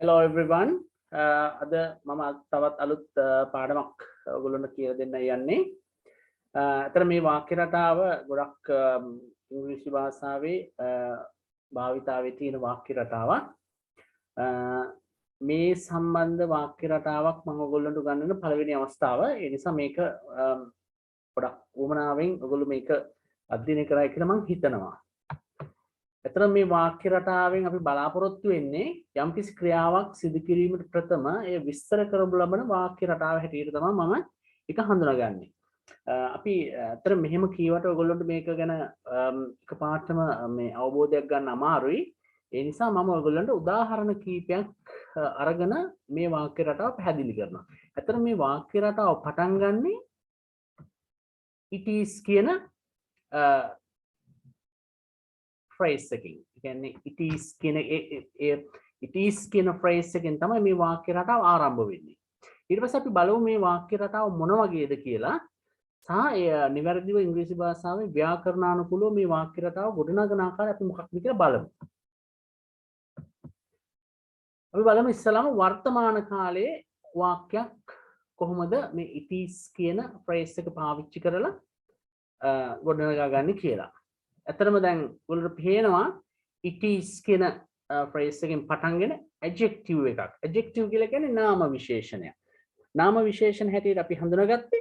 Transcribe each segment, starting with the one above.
Hello everyone. අද මම තවත් අලුත් පාඩමක් ඔයගොල්ලන්ට කියලා දෙන්න යන්නේ. අතන මේ වාක්‍ය රටාව ගොඩක් ඉංග්‍රීසි භාෂාවේ භාවිතාවේ තියෙන වාක්‍ය රටාවක්. මේ සම්බන්ධ වාක්‍ය රටාවක් මම ඔයගොල්ලන්ට උගන්වන පළවෙනි අවස්ථාව. ඒ නිසා මේක ගොඩක් වමනාවෙන් ඔයගොල්ලෝ මේක අධ්‍යයනය කරා කියලා මම හිතනවා. එතන මේ වාක්‍ය රටාවෙන් අපි බලාපොරොත්තු වෙන්නේ යම්කිසි ක්‍රියාවක් සිදු කිරීමට ප්‍රථම ඒ විස්තර කරනු ලබන වාක්‍ය රටාව හැටියට තමයි මම ඒක හඳුනාගන්නේ. අපි අතර මෙහෙම කීවට ඔයගොල්ලන්ට මේක ගැන එකපාරටම මේ අවබෝධයක් ගන්න අමාරුයි. ඒ නිසා මම ඔයගොල්ලන්ට උදාහරණ කීපයක් අරගෙන මේ වාක්‍ය රටාව පැහැදිලි කරනවා. අතන මේ වාක්‍ය රටාව පටන් ගන්නේ it is කියන phrase එකකින්. ඒ කියන්නේ it is කියන phrase එකෙන් තමයි මේ වාක්‍ය රටාව ආරම්භ වෙන්නේ. ඊට පස්සේ අපි බලමු මේ වාක්‍ය රටාව මොන වගේද කියලා සහ නිවැරදිව ඉංග්‍රීසි භාෂාවේ ව්‍යාකරණානුකූලව මේ වාක්‍ය රටාව ගොඩනගන ආකාරය අපි මොකක්ද කියලා බලමු. අපි බලමු ඉස්සලාම වර්තමාන කාලයේ වාක්‍යයක් කොහොමද මේ it is කියන phrase එක පාවිච්චි කරලා ගොඩනගා ගන්න කියලා. ඇත්තටම දැන් ඔයාලට පේනවා it is කියන phrase එකෙන් පටන්ගෙන adjective එකක්. adjective කියලා කියන්නේ නාම විශේෂණයක්. නාම විශේෂණ හැටියට අපි හඳුනාගත්තේ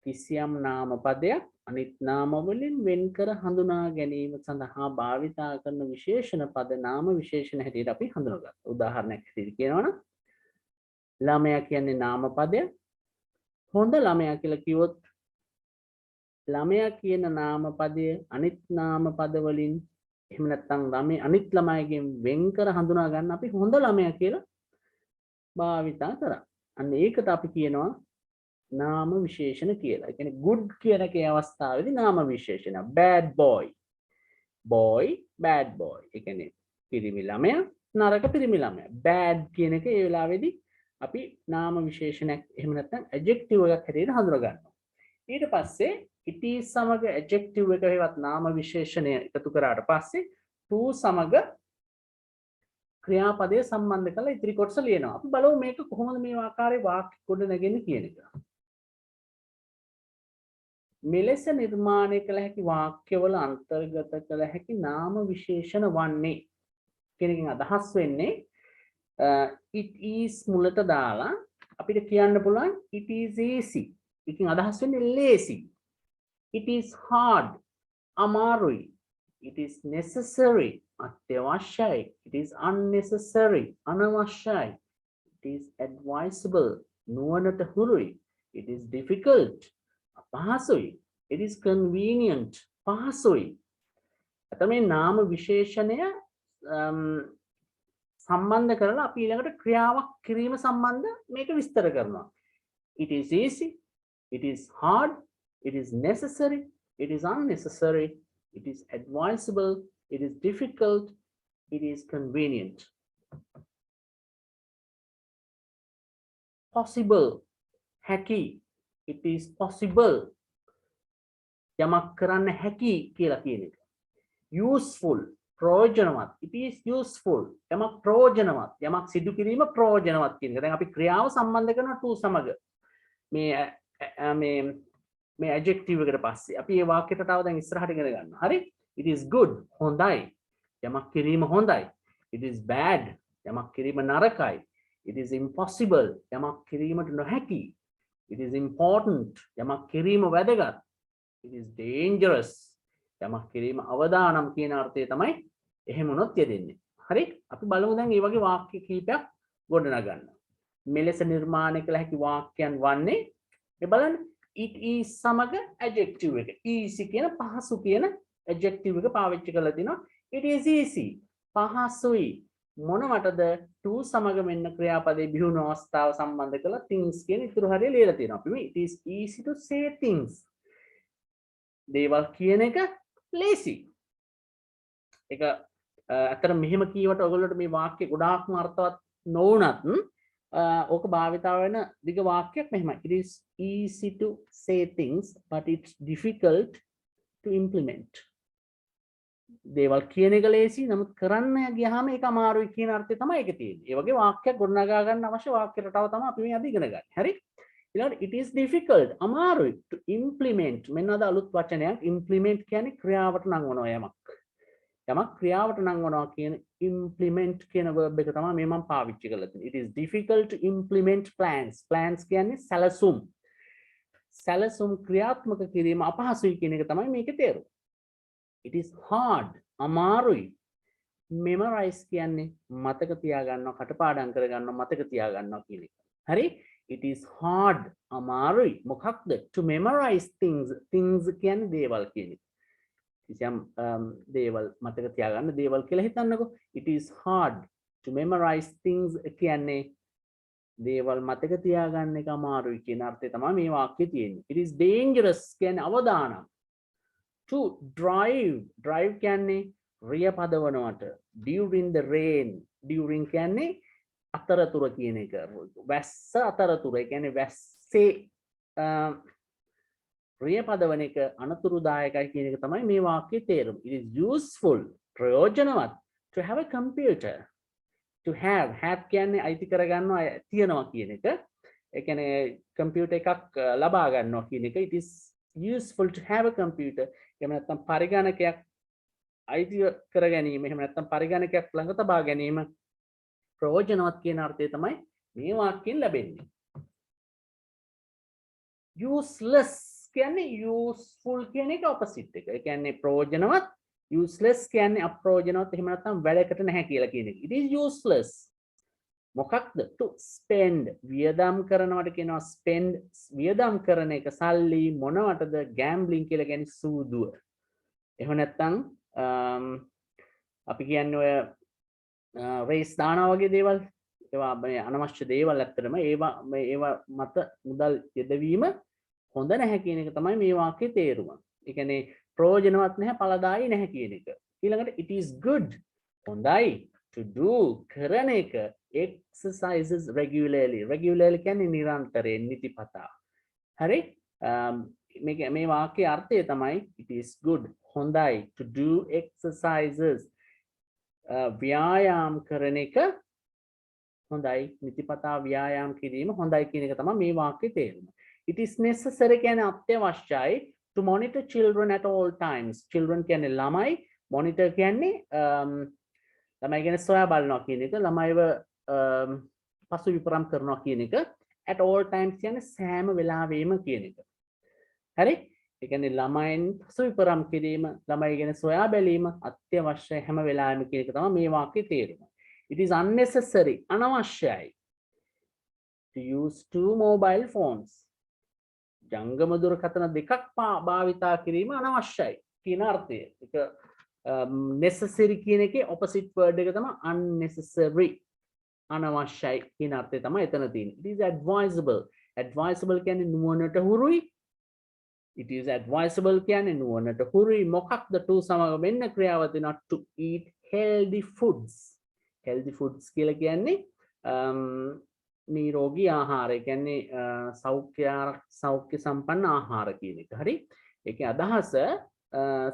කිසියම් නාම පදයක් අනිත් නාම වලින් වෙන් කර හඳුනා ගැනීම සඳහා භාවිතා කරන විශේෂණ පද නාම විශේෂණ හැටියට අපි හඳුනාගත්තා. උදාහරණයක් හැටියට කියනවනම් ළමයා කියන්නේ නාම පදයක්. හොඳ ළමයා කියලා කිව්වොත් ළමයා කියන නාම පදය අනිත් නාම පද වලින් එහෙම නැත්නම් ළමයි අනිත් ළමයිගෙන් වෙන් කර හඳුනා ගන්න අපි හොඳ ළමයා කියලා භාවිතා කරා. අන්න ඒකට අපි කියනවා නාම විශේෂණ කියලා. ඒ කියන්නේ good කියන එකේ අවස්ථාවේදී නාම විශේෂණ. bad boy. boy bad boy. ඒ කියන්නේ පිරිමි ළමයා නරක පිරිමි ළමයා. bad කියන එක ඒ වෙලාවේදී අපි නාම විශේෂණයක් එහෙම නැත්නම් adjective එකක් හැටියට හඳුනා ගන්නවා. ඊට පස්සේ it is සමග adjective එක හේවත් නාම විශේෂණය එකතු කරාට පස්සේ to සමග ක්‍රියාපදයේ සම්බන්ධ කරලා ඉතිරි කොටස ලියනවා. අපි බලමු මේක කොහොමද මේ ආකාරයේ වාක්‍ය ගොඩ නැගෙන්නේ කියන එක. මෙලෙස නිර්මාණය කළ හැකි වාක්‍යවල අන්තර්ගත කළ හැකි නාම විශේෂණ වන්නේ කියන එකෙන් අදහස් වෙන්නේ it is මුලට දාලා අපිට කියන්න පුළුවන් it is easy. එකකින් අදහස් වෙන්නේ lazy. It is hard, අමාරුයි. It is necessary, අත්‍යවශ්‍යයි. It is unnecessary, අනවශ්‍යයි. It is advisable, නුවණට හුරුයි. It is difficult, අපහසුයි. It is convenient, පහසුයි. අතන මේ නාම විශේෂණය සම්බන්ධ කරලා අපි ඊළඟට ක්‍රියාවක් කිරීම සම්බන්ධ මේක විස්තර කරනවා. It is easy, it is hard, it is necessary, it is unnecessary, it is advisable, it is difficult, it is convenient. Possible, හැකි, it is possible. යමක් කරන්න හැකි කියලා කියන එක. Useful, ප්‍රයෝජනවත්, it is useful. යමක් ප්‍රයෝජනවත්, යමක් සිදු කිරීම ප්‍රයෝජනවත් කියන එක. දැන් අපි ක්‍රියාව සම්බන්ධ කරනවා to සමග. මේ adjective එකට පස්සේ අපි මේ වාක්‍ය රටාව දැන් ඉස්සරහට ඉගෙන ගන්නවා. හරි? It is good, හොඳයි. යමක් කිරීම හොඳයි. It is bad, යමක් කිරීම නරකයි. It is impossible, යමක් කිරීමට නොහැකි. It is important, යමක් කිරීම වැදගත්. It is dangerous, යමක් කිරීම අවදානම් කියන අර්ථය තමයි එහෙම වුණොත් යෙදෙන්නේ. හරි? අපි බලමු දැන් මේ වගේ වාක්‍ය කීපයක් ගොඩනගන්න. මෙලෙස නිර්මාණය කළ හැකි වාක්‍යයන් වන්නේ මේ බලන්න it is සමග adjective එක. easy කියන පහසු කියන adjective එක පාවිච්චි කරලා තිනවා. it is easy, පහසුයි. මොනවටද to සමග මෙන්න ක්‍රියාපදයේ බිහුණු අවස්ථාව සම්බන්ධ කරලා things කියන ඉතුරු හරිය ලියලා තියෙනවා. අපි මේ it is easy to say things. දේවල් කියන එක lazy. ඒක අතර මෙහෙම කීවට ඔයගොල්ලෝට මේ වාක්‍ය ගොඩාක්ම අර්ථවත් නොවුනත් ඕක භාවිතා වෙන දිග වාක්‍යයක් මෙහෙමයි. It is easy to say things but it's difficult to implement. දේවල් කියන එක ලේසි නමුත් කරන්න ගියාම ඒක අමාරුයි කියන අර්ථය තමයි ඒකේ තියෙන්නේ. ඒ වගේ වාක්‍යයක් ගොඩනගා ගන්න අවශ්‍ය වාක්‍ය රටාව තමයි අපි මේ අද ඉගෙන ගන්නේ. හරි? ඊළඟට it is difficult අමාරුයි to implement මෙන්න අද අලුත් වචනයක් implement කියන්නේ ක්‍රියාවට නංවනවා යමක්. යමක් ක්‍රියාවට නංවනවා කියන implement කියන verb එක තමයි මේ මම පාවිච්චි කරලා තියෙන්නේ. It is difficult to implement plans. Plans කියන්නේ සැලසුම්. සැලසුම් ක්‍රියාත්මක කිරීම අපහසුයි කියන එක තමයි මේකේ තේරුම. It is hard අමාරුයි memorize කියන්නේ මතක තියාගන්නවා කටපාඩම් කරගන්නවා මතක තියාගන්නවා කියන එක. හරි? It is hard අමාරුයි මොකක්ද to memorize things කියන්නේ දේවල් කියන එක. කිසියම් දේවල් මතක තියාගන්න දේවල් කියලා හිතන්නකෝ. It is hard to memorize things කියන්නේ දේවල් මතක තියාගන්න එක අමාරුයි කියන අර්ථය තමයි මේ වාක්‍යයේ තියෙන්නේ. It is dangerous කියන්නේ අවදානම්. To drive කියන්නේ රිය පදවනවට during the rain during කියන්නේ අතරතුර කියන එක වැස්ස අතරතුර ඒ කියන්නේ වැස්සේ රිය පදවන එක අනතුරුදායකයි කියන එක තමයි මේ වාක්‍යයේ තේරුම. It is useful ප්‍රයෝජනවත් to have a computer to have කියන්නේ අයිති කරගන්නවා තියනවා කියන එක. ඒ කියන්නේ කම්පියුටර් එකක් ලබා ගන්නවා කියන එක. It is useful to have a computer. එහෙම නැත්නම් පරිගණකයක් අයිති කර ගැනීම එහෙම නැත්නම් පරිගණකයක් ළඟ තබා ගැනීම ප්‍රයෝජනවත් කියන අර්ථය තමයි මේ වාක්‍යයෙන් ලැබෙන්නේ. useless කියන්නේ useful කියන එක opposite එක. ඒ කියන්නේ ප්‍රයෝජනවත් useless කියන්නේ අප්‍රයෝජනවත් එහෙම නැත්නම් වැඩකට නැහැ කියලා කියන එක. It is useless. මොකක්ද? to spend වියදම් කරනවට කියනවා spend වියදම් කරන එක සල්ලි මොනවටද gambling කියලා කියන්නේ සූදුව. එහෙම නැත්නම් අපි කියන්නේ ඔය රේස් දානවා වගේ දේවල් ඒවා මේ අනවශ්‍ය දේවල් ඇත්තටම ඒවා මත මුදල් යෙදවීම හොඳ නැහැ කියන එක තමයි මේ වාක්‍යයේ තේරුම. ඒ කියන්නේ ප්‍රයෝජනවත් නැහැ ඵලදායී නැහැ කියන එක. ඊළඟට it is good හොඳයි to do කරන එක exercises regularly කියන්නේ නිරන්තරයෙන් නිතිපතා. හරි? මේ වාක්‍යයේ අර්ථය තමයි it is good හොඳයි to do exercises ව්‍යායාම් කරන එක හොඳයි නිතිපතා ව්‍යායාම් කිරීම හොඳයි කියන එක තමයි මේ වාක්‍යයේ තේරුම. It is necessary කියන්නේ අත්‍යවශ්‍යයි to monitor children at all times. Children කියන්නේ ළමයි, monitor කියන්නේ ළමයි කියන්නේ සොයා බලනවා කියන එක, ළමයිව පසු විපරම් කරනවා කියන එක. At all times කියන්නේ සෑම වෙලාවෙම කියන එක. හරි? ඒ කියන්නේ ළමයින් පසු විපරම් කිරීම, ළමයි ගැන සොයා බැලීම අත්‍යවශ්‍යයි හැම වෙලාවෙම කියන එක තමයි මේ වාක්‍යයේ තේරුම. It is unnecessary අනවශ්‍යයි to use two mobile phones. ජංගම දුරකථන දෙකක් භාවිතා කිරීම අනවශ්‍යයි කියන අර්ථය. ඒක necessary කියන එකේ opposite word එක තමයි unnecessary. අනවශ්‍යයි කියන අර්ථය තමයි එතන තියෙන්නේ. It is advisable. Advisable කියන්නේ නුවණට හුරුයි. It is advisable කියන්නේ නුවණට හුරුයි. මොකක්ද to සමග වෙන්න ක්‍රියාව දෙනවා to eat healthy foods. Healthy foods කියලා කියන්නේ නිරෝගී ආහාර. ඒ කියන්නේ සෞඛ්‍ය සම්පන්න ආහාර කියන එක. හරි? ඒකේ අදහස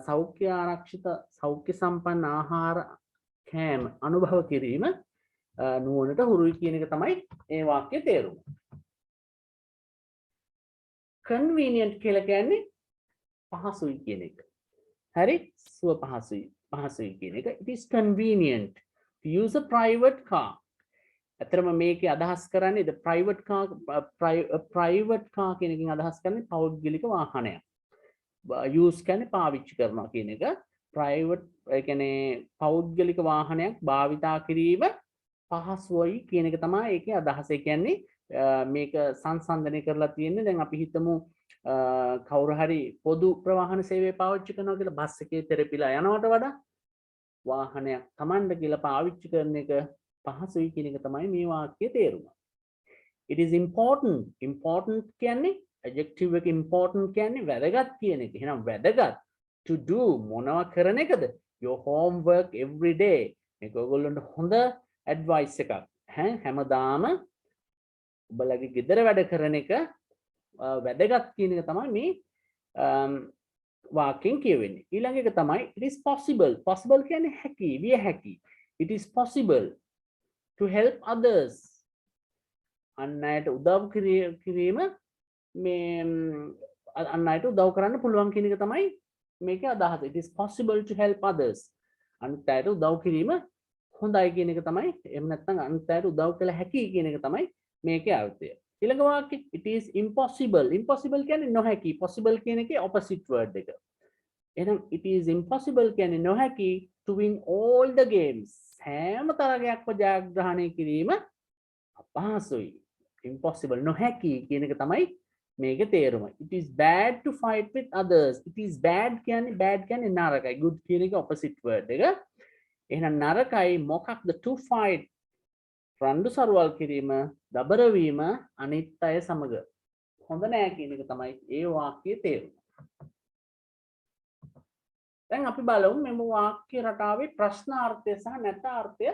සෞඛ්‍ය ආරක්ෂිත සෞඛ්‍ය සම්පන්න ආහාර කෑම අනුභව කිරීම නුවණට හුරුයි කියන එක තමයි මේ වාක්‍යයේ තේරුම. convenient කියලා කියන්නේ පහසුයි කියන එක. හරි? සුව පහසුයි කියන එක. It is convenient to use a private car. අතරම මේකේ අදහස් කරන්නේ the private car කියන එකෙන් අදහස් කරන්නේ පෞද්ගලික වාහනයක්. use කියන්නේ පාවිච්චි කරනවා කියන එක. private ඒ කියන්නේ පෞද්ගලික වාහනයක් භාවිතා කිරීම පහසුයි කියන එක තමයි ඒකේ අදහස. ඒ කියන්නේ මේක සංසන්දනය කරලා තියෙන්නේ දැන් අපි හිතමු කවුරු හරි පොදු ප්‍රවාහන සේවය පාවිච්චි කරනවා කියලා බස් එකේ තෙරපිලා යනවට වඩා වාහනයක් Tamanda කියලා පාවිච්චි කරන එක පහසුයි කියන එක තමයි මේ වාක්‍යයේ තේරුම. It is important කියන්නේ adjective එක important කියන්නේ වැදගත් කියන එක. එහෙනම් වැදගත් to do මොනවා කරන එකද? your homework every day. මේක ඔයගොල්ලන්ට හොඳ advice එකක්. හැමදාම ඔබලගේ ගෙදර වැඩ කරන එක වැදගත් කියන එක තමයි මේ වාක්‍යයෙන් කියවෙන්නේ. ඊළඟ එක තමයි it is possible. possible කියන්නේ හැකි, විය හැකි. It is possible to help others. අන් අයට උදව් කිරීම මේ අන් අයට උදව් කරන්න පුළුවන් කියන එක තමයි මේකේ අදහස. It is possible to help others. අනිත් අයට උදව් කිරීම හොඳයි කියන එක තමයි, එහෙම නැත්නම් අනිත් අයට උදව් කළ හැකි කියන එක තමයි මේකේ අර්ථය. ඊළඟ වාක්‍යය it is impossible. impossible කියන්නේ නොහැකි. possible කියන එකේ opposite word එක. එහෙනම් it is impossible කියන්නේ නොහැකි to win all the games. හැම තරගයක්ම ජයග්‍රහණය කිරීම අපහසුයි. impossible නොහැකි කියන එක තමයි මේකේ තේරුම. it is bad to fight with others. it is bad කියන්නේ නරකයි. good කියන එක opposite word එක. එහෙනම් නරකයි මොකක්ද to fight රණ්ඩු සරුවල් කිරීම, දබර වීම අනිත් අය සමග. හොඳ නෑ කියන එක තමයි ඒ වාක්‍යයේ තේරුම. දැන් අපි බලමු මෙම වාක්‍ය රටාවේ ප්‍රශ්නාර්ථය සහ නැතාර්ථය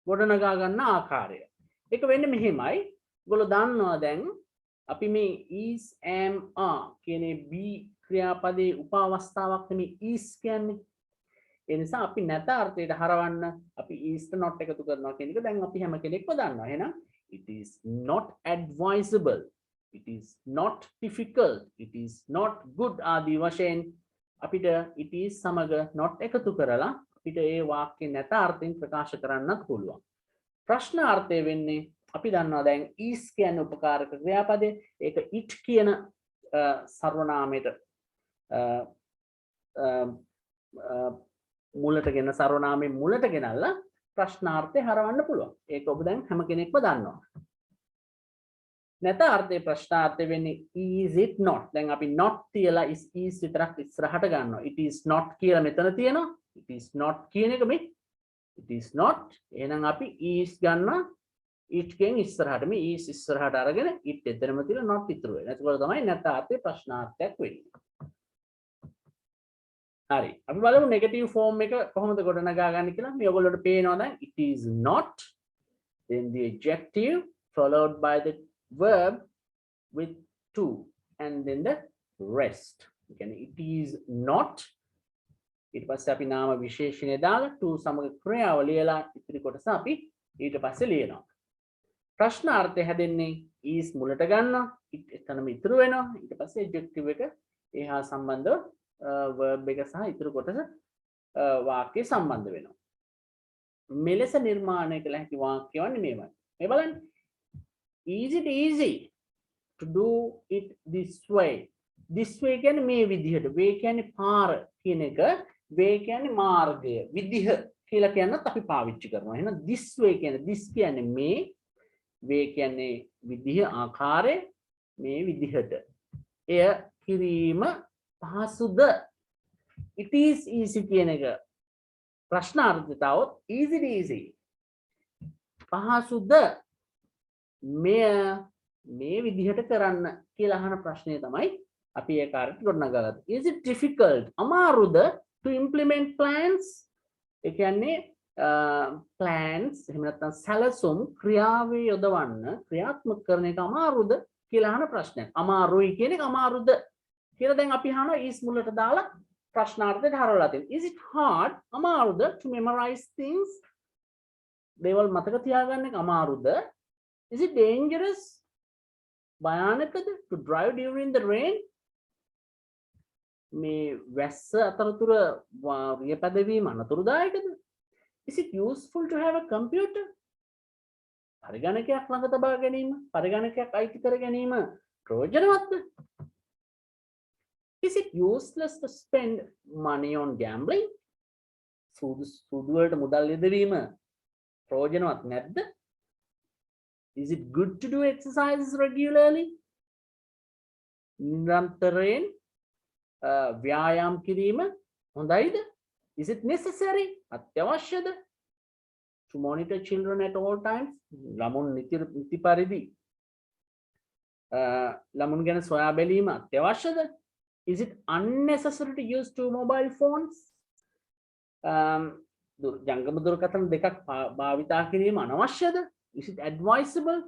ගොඩනගා ගන්න ආකාරය. ඒක වෙන්නේ මෙහෙමයි. ඔයගොල්ලෝ දන්නවා දැන් අපි මේ is am are කියන be ක්‍රියාපදයේ උපාවස්ථාවක් නෙමේ is කියන්නේ. ඒ නිසා අපි නැතාර්ථයට හරවන්න අපි is to not එකතු කරනවා කියන එක දැන් අපි හැම කෙනෙක්ම දන්නවා. එහෙනම් it is not advisable, it is not difficult, it is not good ආදී වශයෙන් අපිට it is සමග not එකතු කරලා අපිට ඒ වාක්‍යයේ නැතාර්ථයෙන් ප්‍රකාශ කරන්නත් පුළුවන්. ප්‍රශ්නාර්ථය වෙන්නේ අපි දන්නවා දැන් is කියන්නේ උපකාරක ක්‍රියාපදේ. ඒක it කියන සර්වනාමයට මුලටගෙන සර්වනාමයේ මුලට ගෙනල්ලා ප්‍රශ්නාර්ථය හරවන්න පුළුවන්. ඒක ඔබ දැන් හැම කෙනෙක්ම දන්නවා. නැතාර්ථයේ ප්‍රශ්නාර්ථය වෙන්නේ is it not. දැන් අපි not තියලා is විතරක් ඉස්සරහට ගන්නවා. it is not කියලා මෙතන තියෙනවා. it is not කියන එක මේ it is not. එහෙනම් අපි is ගන්නවා it ගෙන් ඉස්සරහට මේ is ඉස්සරහට අරගෙන it එතනම තියලා not ඉතුරු වෙනවා. එතකොට තමයි නැතාර්ථයේ ප්‍රශ්නාර්ථයක් වෙන්නේ. හරි. අපි බලමු නෙගටිව් ෆෝම් එක කොහොමද ගොඩනගා ගන්න කියලා. මේ ඔයගොල්ලෝට පේනවා දැන් it is not, then the adjective followed by the verb with to and then the rest. කියන්නේ it is not ඊට පස්සේ අපි නාම විශේෂණය දාලා to සමග ක්‍රියාව ලියලා ඉතිරි කොටස අපි ඊට පස්සේ ලියනවා. ප්‍රශ්නාර්ථය හැදෙන්නේ is මුලට ගන්නවා it එතනම ඉතුරු වෙනවා. ඊට පස්සේ adjective එක එහා සම්බන්ධව verb එක සහ ඉතුරු කොටස වාක්‍ය සම්බන්ධ වෙනවා. මෙලෙස නිර්මාණය කළ හැකි වාක්‍ය වන්නේ මේවයි. මේ බලන්න. Is it easy to do it this way? This way කියන්නේ මේ විදිහට. way කියන්නේ පාර කියන එක. way කියන්නේ මාර්ගය. විදිහ කියලා කියනත් අපි පාවිච්චි කරනවා. එහෙනම් this way කියන්නේ this කියන්නේ මේ. way කියන්නේ විදිහ ආකාරය. මේ විදිහට. එය කිරීම පහසුද? it is easy කියන එක ප්‍රශ්නාර්ථය තවොත් is it easy? පහසුද මේ විදිහට කරන්න කියලා අහන ප්‍රශ්නය තමයි අපි ඒ කාර්යයට ගොඩනගාගත්තේ. is it difficult? අමාරුද to implement plans? ඒ කියන්නේ plans එහෙම නැත්නම් සැලසුම් ක්‍රියාවේ යොදවන්න ක්‍රියාත්මක කරන එක අමාරුද කියලා අහන ප්‍රශ්නයක්. අමාරුයි කියන එක අමාරුද කියලා දැන් අපි අහනවා is මුලට දාලා ප්‍රශ්නාර්ථයට හරවලා තියෙනවා. is it hard? අමාරුද to memorize things? දේවල් මතක තියාගන්න එක අමාරුද? is it dangerous? භයානකද to drive during the rain? මේ වැස්ස අතරතුර රියපැදවීම අනතුරුදායකද? is it useful to have a computer? පරිගණකයක් ළඟ තබා ගැනීම, පරිගණකයක් අයිති කර ගැනීම ප්‍රයෝජනවත්ද? is it useless to spend money on gambling? සුදු වලට මුදල් යෙදවීම ප්‍රයෝජනවත් නැද්ද? is it good to do exercises regularly? නිරන්තරයෙන් ව්‍යායාම් කිරීම හොඳයිද? is it necessary? අත්‍යවශ්‍යද? to monitor children at all times? ළමුන් නිති පරිදි ළමුන් ගැන සොයා බැලීම අත්‍යවශ්‍යද? is it unnecessary to use two mobile phones? ජංගම දුරකථන දෙකක් භාවිතා කිරීම අනවශ්‍යද? is it advisable?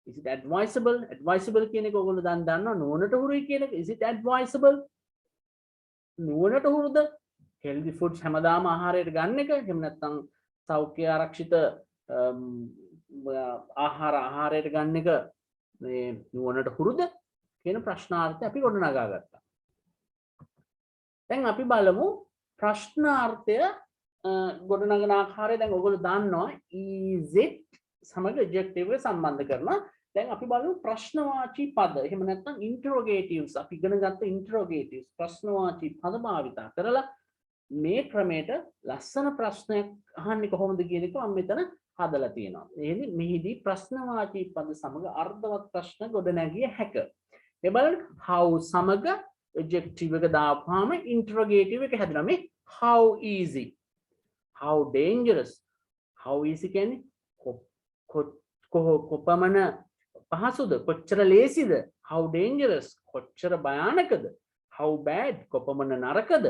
is it advisable? advisable කියන එක ඔයගොල්ලෝ දන්නවා නුවණට හුරුයි කියන එක. is it advisable? නුවණට හුරුද healthy foods හැමදාම ආහාරයට ගන්න එක එහෙම නැත්නම් සෞඛ්‍ය ආරක්ෂිත ආහාරයට ගන්න එක මේ නුවණට හුරුද කියන ප්‍රශ්නාර්ථය අපි ගොඩනගා ගත්තා. දැන් අපි බලමු ප්‍රශ්නාර්ථය ගොඩනගන ආකාරය දැන් ඔයගොල්ලෝ දන්නවා is it සමග adjective එක සම්බන්ධ කරනවා. දැන් අපි බලමු ප්‍රශ්නවාචී පද. එහෙම නැත්නම් interrogatives අපි ඉගෙන ගත්ත interrogatives ප්‍රශ්නවාචී පද භාවිතා කරලා මේ ක්‍රමයට ලස්සන ප්‍රශ්නයක් අහන්නේ කොහොමද කියන එක මම මෙතන හදලා තියෙනවා. එහෙනම් මෙහිදී ප්‍රශ්නවාචී පද සමග අර්ථවත් ප්‍රශ්න ගොඩනැගිය හැක. මේ බලන්න how සමග adjective එක දාපුවාම interrogative එක හැදෙනවා. මේ how easy, how dangerous, how easy කියන්නේ කොපමණ පහසුද, කොච්චර ලේසිද, how dangerous කොච්චර භයානකද, how bad කොපමණ නරකද,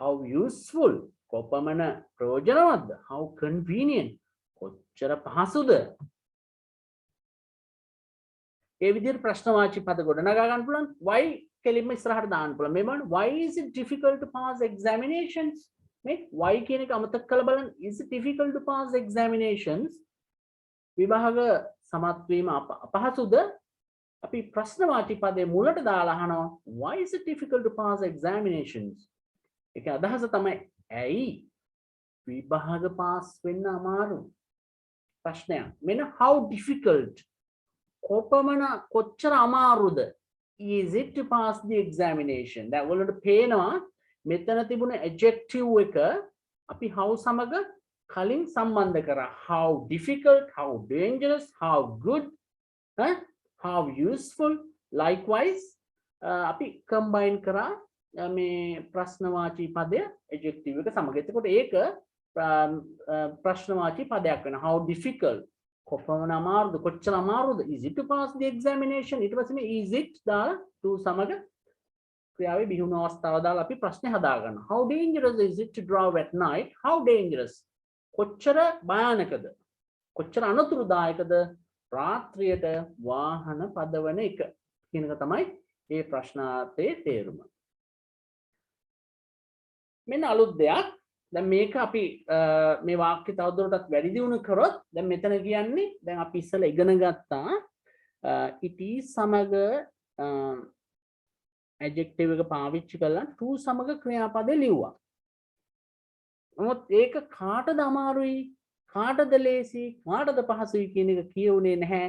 how useful කොපමණ ප්‍රයෝජනවත්ද, how convenient කොච්චර පහසුද. ඒ විදිහට ප්‍රශ්නවාචී පද ගොඩනගා ගන්න පුළුවන්. why කෙලින්ම ඉස්සරහට දාන්න පුළුවන්. මේ බලන්න why is it difficult to pass examinations? මේ why කියන එක අමතක කරලා බලන්න. is it difficult to pass examinations? විභාග සමත් වීම අපහසුද? අපි ප්‍රශ්නවාචී පදේ මුලට දාලා අහනවා why is it difficult to pass examinations? ඒක අදහස තමයි ඇයි විභාග පාස් වෙන්න අමාරු? ප්‍රශ්නයක්. මෙන්න how difficult කොච්චර අමාරුද is it to pass the examination? දැන් ඔයගොල්ලන්ට පේනවා මෙතන තිබුණ adjective එක අපි how සමග කලින් සම්බන්ධ කරා. how difficult, how dangerous, how good, how useful. Likewise අපි combine කරා මේ ප්‍රශ්නවාචී පදය adjective එක සමග. එතකොට ඒක ප්‍රශ්නවාචී පදයක් වෙනවා. how difficult කොපමණ අමාරුද, කොච්චර අමාරුද, is it to pass the examination? ඊට පස්සේ මේ is it දාලා to සමග ක්‍රියාවේ බිහිවුණු අවස්ථාව දාලා අපි ප්‍රශ්නේ හදා ගන්නවා. how dangerous is it to drive at night? how dangerous කොච්චර භයානකද, කොච්චර අනතුරුදායකද රාත්‍රියට වාහන පදවන එක කියන එක තමයි මේ ප්‍රශ්නාර්ථයේ තේරුම. මෙන්න අලුත් දෙයක්. දැන් මේක අපි මේ වාක්‍ය තවදුරටත් වැඩි දියුණු කරොත් දැන් මෙතන කියන්නේ දැන් අපි ඉස්සෙල්ලා ඉගෙන ගත්තා it is සමග adjective එක පාවිච්චි කරලා to සමග ක්‍රියාපදේ ලිව්වා. නමුත් ඒක කාටද අමාරුයි, කාටද ලේසි, කාටද පහසුයි කියන එක කියුනේ නැහැ.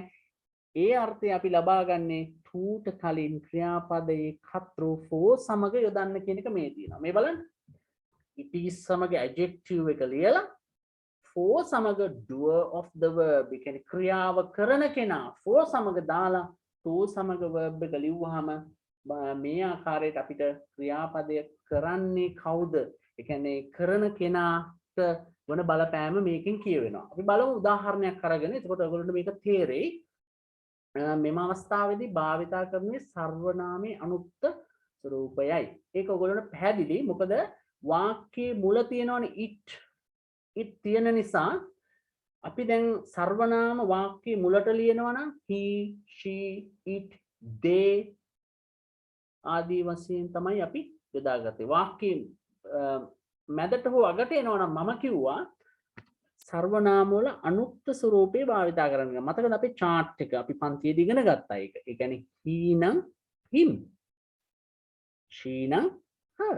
ඒ අර්ථය අපි ලබා ගන්නේ to ට කලින් ක්‍රියාපදයේ කර්තෘ for සමග යොදන්න කියන එක මේ තියෙනවා. මේ බලන්න. it is සමග adjective එක ලියලා for සමග doer of the verb කියන්නේ ක්‍රියාව කරන කෙනා for සමග දාලා to සමග verb එක ලිව්වහම මේ ආකාරයට අපිට ක්‍රියාපදය කරන්නේ කවුද? ඒ කියන්නේ කරන කෙනාට වන බලපෑම මේකෙන් කියවෙනවා. අපි බලමු උදාහරණයක් අරගෙන. එතකොට ඔයගොල්ලන්ට මේක තේරෙයි. මෙම අවස්ථාවේදී භාවිතා කරන්නේ සර්වනාමයේ අනුක්ත ස්වරූපයයි. ඒක ඔයගොල්ලන්ට පැහැදිලි. මොකද වාක්‍යයේ මුල තියෙනවනේ it තියෙන නිසා අපි දැන් සර්වනාම වාක්‍යයේ මුලට ලියනවා නම් he, she, it, they ආදී වශයෙන් තමයි අපි යොදාගත්තේ. වාක්‍යයේ මැදට හෝ අගට එනවා නම් මම කිව්වා සර්වනාම වල අනුක්ත ස්වරූපේ භාවිතා කරන්න. මතකද අපි chart එක අපි පන්තියේදී ඉගෙන ගත්තා ඒක. ඒ කියන්නේ he නම් him, she නම් her,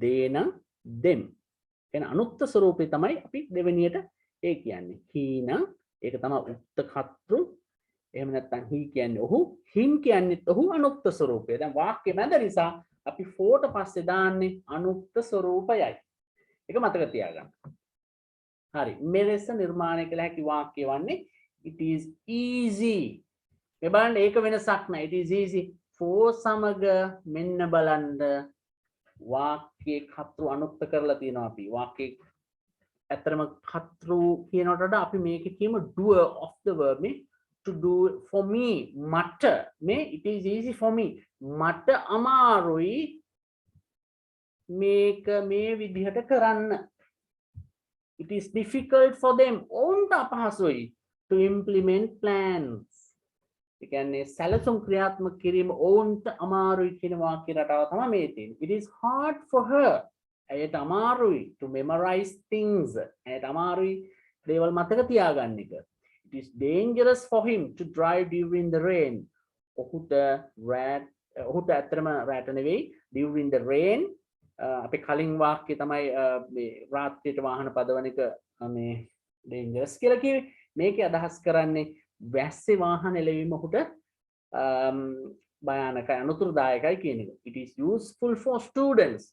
they නම් them. කියන අනුක්ත ස්වරූපේ තමයි අපි දෙවෙනියට ඒ කියන්නේ. he නම් ඒක තමයි උක්ත කර්තෘ. එහෙම නැත්නම් he කියන්නේ ඔහු, him කියන්නේත් ඔහු අනුක්ත ස්වරූපය. දැන් වාක්‍ය මැද නිසා අපි for ට පස්සේ දාන්නේ අනුක්ත ස්වරූපයයි. ඒක මතක තියාගන්න. හරි. මෙලෙස නිර්මාණය කළ හැකි වාක්‍ය වන්නේ it is easy. මේ බලන්න ඒක වෙනසක් නෑ. it is easy for සමග මෙන්න බලන්න වාක්‍යයේ කර්තෘ අනුක්ත කරලා තියෙනවා අපි. වාක්‍යයේ ඇත්තටම කර්තෘ කියනකට වඩා අපි මේකේ කියමු doer of the verb මේ to do for me මට මේ it is easy for me මට අමාරුයි මේක මේ විදිහට කරන්න. it is difficult for them ඔවුන්ට අපහසුයි to implement plans ඒ කියන්නේ සැලසුම් ක්‍රියාත්මක කිරීම ඔවුන්ට අමාරුයි කියන වාක්‍ය රටාව තමයි මේ තියෙන්නේ. It is hard for her. ඇයට අමාරුයි to memorize things. ඇයට අමාරුයි දේවල් මතක තියාගන්න එක. It is dangerous for him to drive during the rain. ඔහුට ඇත්තටම රැට නෙවෙයි during the rain. අපි කලින් වාක්‍යය තමයි මේ රාත්‍රියට වාහන පදවන එක මේ dangerous කියලා කිව්වේ. මේකේ අදහස් කරන්නේ වැස්සේ වාහන එළවීම ඔහුට භයානකයි අනුතුරුදායකයි කියන එක. It is useful for students.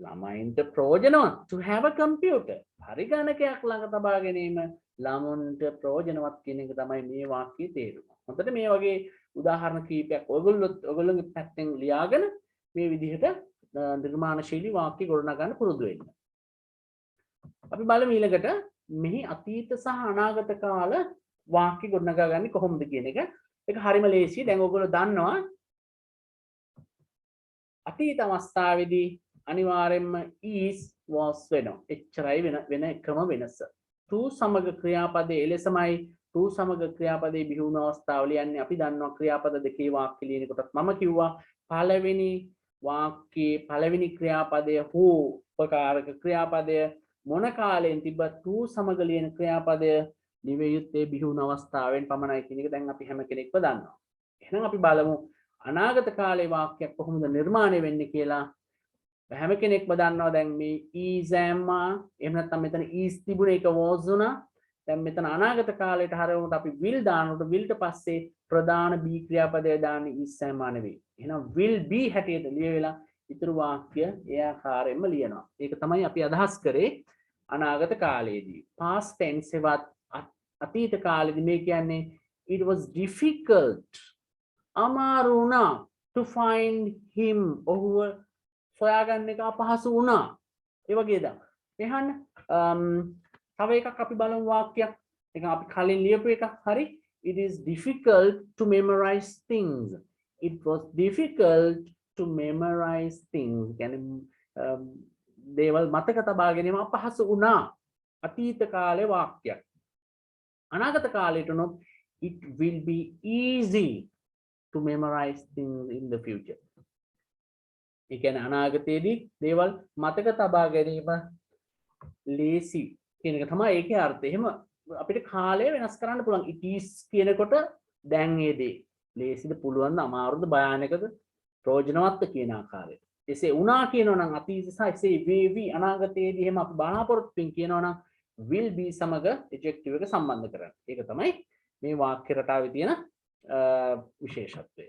ළමයින්ට ප්‍රයෝජනවත් to have a computer. පරිගණකයක් ළඟ තබා ගැනීම ළමුන්ට ප්‍රයෝජනවත් කියන එක තමයි මේ වාක්‍යයේ තේරුම. හොඳට මේ වගේ උදාහරණ කීපයක් ඔයගොල්ලෝගේ පැත්තෙන් ලියාගෙන මේ විදිහට නිර්මාණශීලී වාක්‍ය ගොඩනගන්න පුරුදු වෙන්න. අපි බලමු ඊළඟට මෙහි අතීත සහ අනාගත කාල වාක්‍ය ගොඩනගා ගන්න කොහොමද කියන එක. ඒක හරිම ලේසියි. දැන් ඔයගොල්ලෝ දන්නවා අතීත අවස්ථාවේදී අනිවාර්යෙන්ම is was වෙනවා. එච්චරයි වෙන එකම වෙනස. to සමග ක්‍රියාපදයේ එලෙසමයි to සමග ප්‍රක්‍රියාපදයේ බිහි අවස්ථාවල යන්නේ අපි දන්නවා ක්‍රියාපද දෙකේ වාක්‍ය ලියනකොට මම කිව්වා පළවෙනි වාක්‍යයේ පළවෙනි ක්‍රියාපදය who උපකාරක ක්‍රියාපදය මොන කාලයෙන් තිබ්බ to සමග ලියන ක්‍රියාපදය ලිවිය යුත්තේ බිහි අවස්ථාවෙන් පමණයි කියන එක දැන් අපි හැම කෙනෙක්ම දන්නවා. එහෙනම් අපි බලමු අනාගත කාලේ වාක්‍යයක් කොහොමද නිර්මාණය වෙන්නේ කියලා. හැම කෙනෙක්ම දන්නවා දැන් මේ is am එහෙම නැත්නම් මෙතන is තිබුණ එක was වුණා. දැන් මෙතන අනාගත කාලයට හරවනකොට අපි will දානකොට will ට පස්සේ ප්‍රධාන be ක්‍රියාපදය දාන්නේ is am නෙවෙයි. එහෙනම් will be හැටියට ලියවිලා ඊතුරු වාක්‍ය ඒ ආකාරයෙන්ම ලියනවා. ඒක තමයි අපි අදහස් කරේ අනාගත කාලයේදී. past tense එවත් අතීත කාලෙදී මේ කියන්නේ it was difficult අමාරු වුණා to find him ඔහුව සොයාගන්න එක අපහසු වුණා. ඒ වගේ දා. එහෙනම් තව එකක් අපි බලමු වාක්‍යයක්. ඒක අපි කලින් ලියපු එකක් හරි. It is difficult to memorize things. It was difficult to memorize things. කියන්නේ දේවල් මතක තබා ගැනීම අපහසු වුණා. අතීත කාලේ වාක්‍යයක්. අනාගත කාලයට උනොත් it will be easy to memorize things in the future. ඒ කියන්නේ අනාගතයේදී දේවල් මතක තබා ගැනීම ලේසි කියන එක තමයි ඒකේ අර්ථය. එහෙම අපිට කාලය වෙනස් කරන්න පුළුවන්. it is කියනකොට දැන් ඒ දේ ලේසිද පුළුවන්ද අමාරුද භයානකද ප්‍රයෝජනවත්ද කියන ආකාරයට. එසේ වුණා කියනවා නම් අතීත සහ එසේ වේවි අනාගතයේදී එහෙම අපි බලාපොරොත්තුෙන් කියනවා නම් will be සමග adjective එක සම්බන්ධ කරන්නේ. ඒක තමයි මේ වාක්‍ය රටාවේ තියෙන විශේෂත්වය.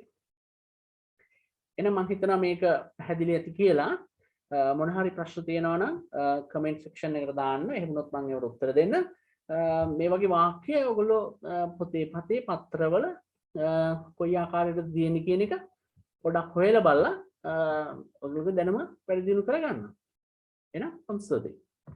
එහෙනම් මම හිතනවා මේක පැහැදිලි ඇති කියලා. මොන හරි ප්‍රශ්න තියෙනවා නම් කමෙන්ට් සෙක්ෂන් එකට දාන්න. එහෙම වුණොත් මම ඒකට උත්තර දෙන්න. මේ වගේ වාක්‍ය ඔයගොල්ලෝ පොතේ පත්‍රවල කොයි ආකාරයකටද දෙන්නේ කියන එක පොඩක් හොයලා බලලා ඔයගොල්ලෝ දැනම වැඩි දියුණු කරගන්න. එහෙනම් සම්සෝදේ